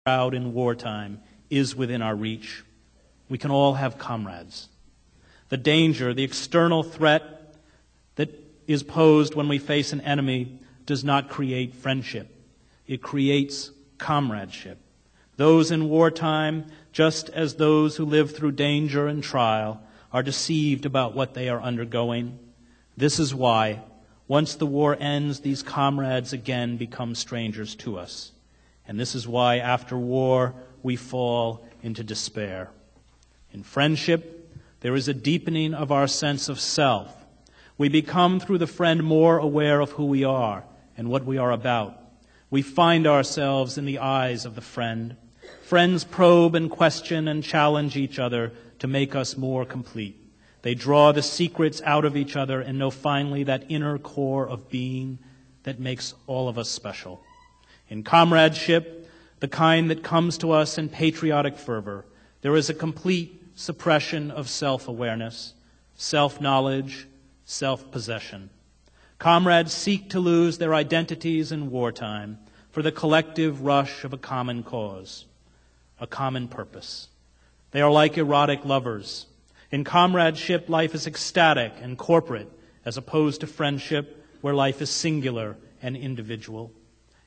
crowd in wartime is within our reach. We can all have comrades. The danger, the external threat that is posed when we face an enemy does not create friendship. It creates comradeship. Those in wartime, just as those who live through danger and trial, are deceived about what they are undergoing. This is why, once the war ends, these comrades again become strangers to us. And this is why, after war, we fall into despair. In friendship, there is a deepening of our sense of self. We become, through the friend, more aware of who we are and what we are about. We find ourselves in the eyes of the friend. Friends probe and question and challenge each other to make us more complete. They draw the secrets out of each other and know finally that inner core of being that makes all of us special. In comradeship, the kind that comes to us in patriotic fervor, there is a complete suppression of self-awareness, self-knowledge, self-possession. Comrades seek to lose their identities in wartime for the collective rush of a common cause, a common purpose. They are like erotic lovers. In comradeship, life is ecstatic and corporate, as opposed to friendship, where life is singular and individual.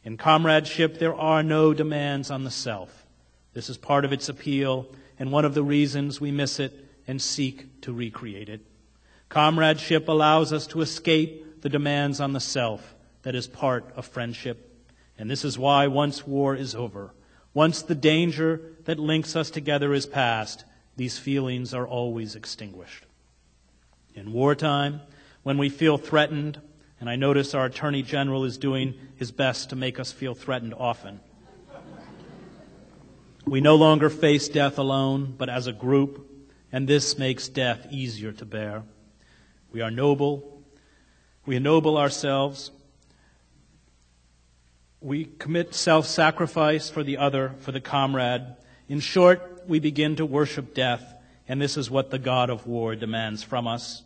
In comradeship, there are no demands on the self. This is part of its appeal and one of the reasons we miss it and seek to recreate it. Comradeship allows us to escape the demands on the self that is part of friendship. And this is why once war is over, once the danger that links us together is past, these feelings are always extinguished. In wartime, when we feel threatened, and I notice our Attorney General is doing his best to make us feel threatened often, we no longer face death alone, but as a group, and this makes death easier to bear. We are noble. We ennoble ourselves. We commit self-sacrifice for the other, for the comrade. In short, we begin to worship death, and this is what the God of war demands from us.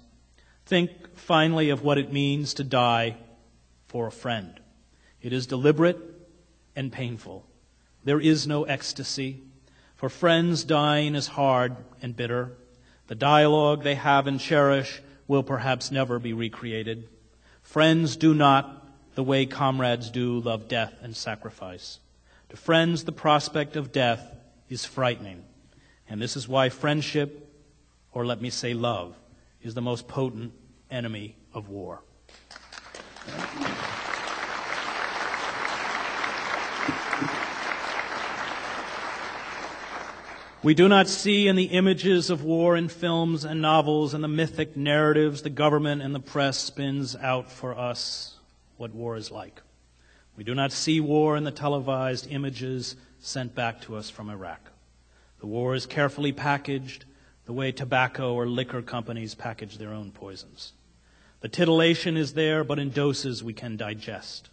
Think finally of what it means to die for a friend. It is deliberate and painful. There is no ecstasy. For friends, dying is hard and bitter. The dialogue they have and cherish will perhaps never be recreated. Friends do not, the way comrades do, love death and sacrifice. To friends, the prospect of death is frightening. And this is why friendship, or let me say love, is the most potent enemy of war. We do not see in the images of war in films and novels and the mythic narratives the government and the press spins out for us what war is like. We do not see war in the televised images sent back to us from Iraq. The war is carefully packaged the way tobacco or liquor companies package their own poisons. The titillation is there, but in doses we can digest.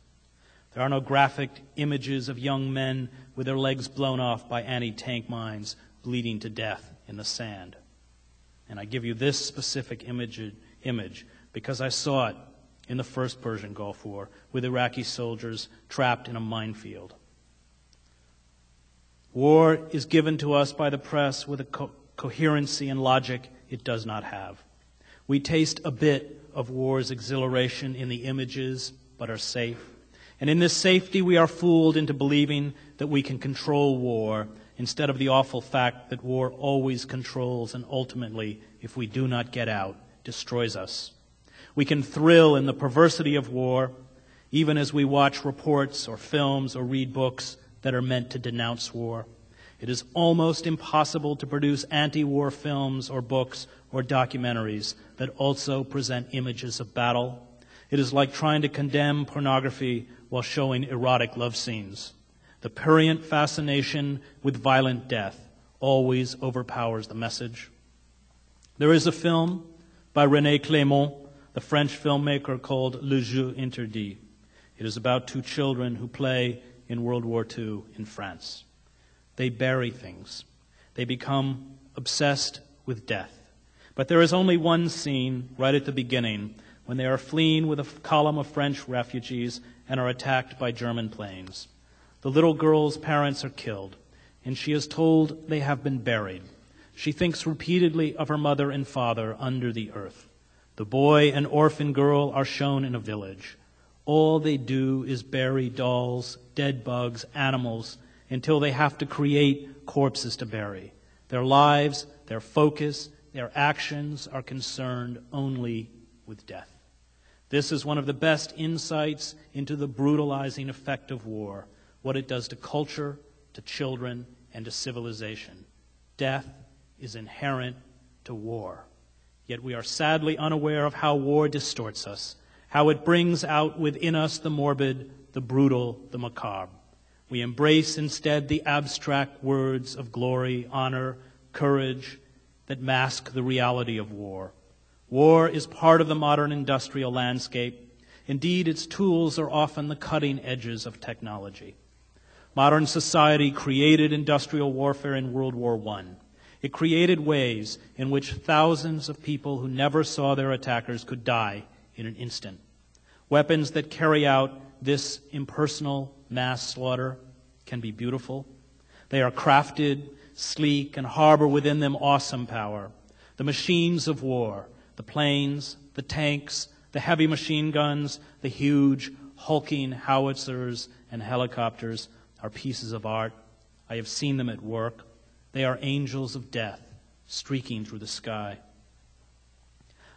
There are no graphic images of young men with their legs blown off by anti-tank mines bleeding to death in the sand. And I give you this specific image because I saw it in the first Persian Gulf War with Iraqi soldiers trapped in a minefield. War is given to us by the press with a coherency and logic it does not have. We taste a bit of war's exhilaration in the images, but are safe. And in this safety, we are fooled into believing that we can control war instead of the awful fact that war always controls and ultimately, if we do not get out, destroys us. We can thrill in the perversity of war, even as we watch reports or films or read books that are meant to denounce war. It is almost impossible to produce anti-war films or books or documentaries that also present images of battle. It is like trying to condemn pornography while showing erotic love scenes. The prurient fascination with violent death always overpowers the message. There is a film by René Clément, the French filmmaker, called Le Jeu Interdit. It is about two children who play in World War II in France. They bury things. They become obsessed with death. But there is only one scene right at the beginning when they are fleeing with a column of French refugees and are attacked by German planes. The little girl's parents are killed, and she is told they have been buried. She thinks repeatedly of her mother and father under the earth. The boy and orphan girl are shown in a village. All they do is bury dolls, dead bugs, animals, until they have to create corpses to bury. Their lives, their focus, their actions are concerned only with death. This is one of the best insights into the brutalizing effect of war, what it does to culture, to children, and to civilization. Death is inherent to war. Yet we are sadly unaware of how war distorts us, how it brings out within us the morbid, the brutal, the macabre. We embrace instead the abstract words of glory, honor, courage that mask the reality of war. War is part of the modern industrial landscape. Indeed, its tools are often the cutting edges of technology. Modern society created industrial warfare in World War I. It created ways in which thousands of people who never saw their attackers could die in an instant. Weapons that carry out this impersonal mass slaughter can be beautiful. They are crafted, sleek, and harbor within them awesome power. The machines of war, the planes, the tanks, the heavy machine guns, the huge, hulking howitzers and helicopters are pieces of art. I have seen them at work. They are angels of death streaking through the sky.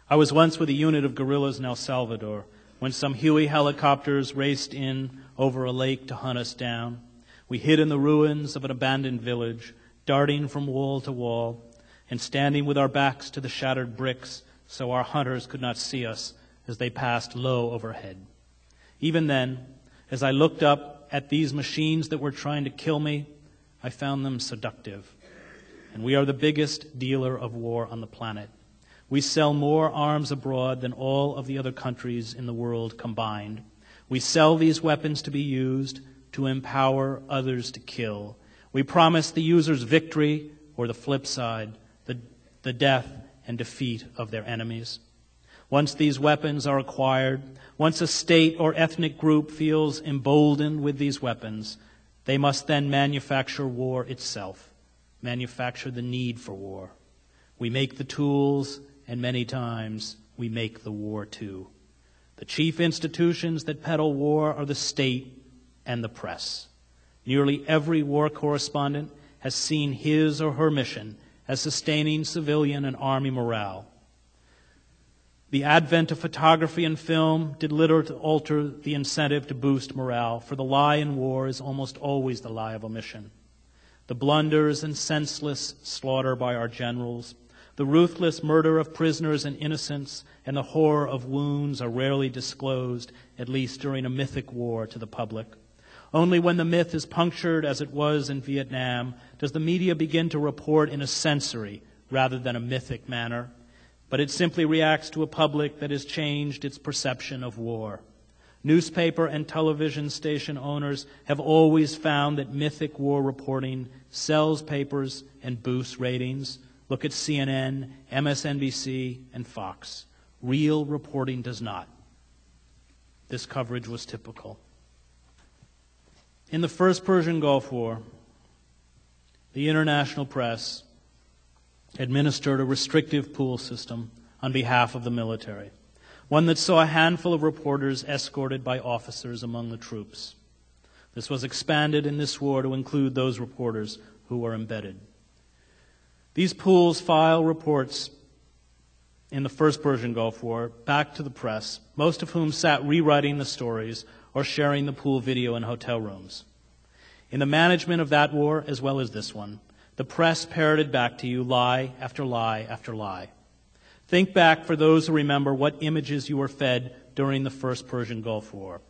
I was once with a unit of guerrillas in El Salvador when some Huey helicopters raced in over a lake to hunt us down. We hid in the ruins of an abandoned village, darting from wall to wall, and standing with our backs to the shattered bricks so our hunters could not see us as they passed low overhead. Even then, as I looked up at these machines that were trying to kill me, I found them seductive. And we are the biggest dealer of war on the planet. We sell more arms abroad than all of the other countries in the world combined. We sell these weapons to be used to empower others to kill. We promise the users victory or the flip side, the death and defeat of their enemies. Once these weapons are acquired, once a state or ethnic group feels emboldened with these weapons, they must then manufacture war itself, manufacture the need for war. We make the tools, and many times we make the war too. The chief institutions that peddle war are the state and the press. Nearly every war correspondent has seen his or her mission as sustaining civilian and army morale. The advent of photography and film did little to alter the incentive to boost morale, for the lie in war is almost always the lie of omission. The blunders and senseless slaughter by our generals, the ruthless murder of prisoners and innocents, and the horror of wounds are rarely disclosed, at least during a mythic war, to the public. Only when the myth is punctured, as it was in Vietnam, does the media begin to report in a sensory rather than a mythic manner. But it simply reacts to a public that has changed its perception of war. Newspaper and television station owners have always found that mythic war reporting sells papers and boosts ratings. Look at CNN, MSNBC, and Fox. Real reporting does not. This coverage was typical. In the First Persian Gulf War, the international press administered a restrictive pool system on behalf of the military, one that saw a handful of reporters escorted by officers among the troops. This was expanded in this war to include those reporters who were embedded. These pools file reports in the First Persian Gulf War back to the press, most of whom sat rewriting the stories or sharing the pool video in hotel rooms. In the management of that war, as well as this one, the press parroted back to you lie after lie after lie. Think back, for those who remember, what images you were fed during the First Persian Gulf War.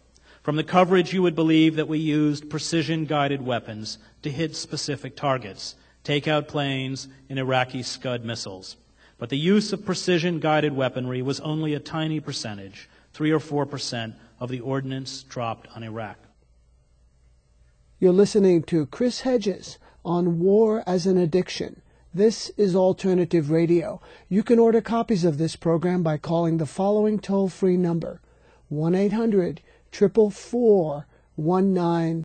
From the coverage, you would believe that we used precision-guided weapons to hit specific targets, take out planes and Iraqi Scud missiles. But the use of precision-guided weaponry was only a tiny percentage, 3 or 4% of the ordnance dropped on Iraq. You're listening to Chris Hedges on War as an Addiction. This is Alternative Radio. You can order copies of this program by calling the following toll-free number, 1-800-444-19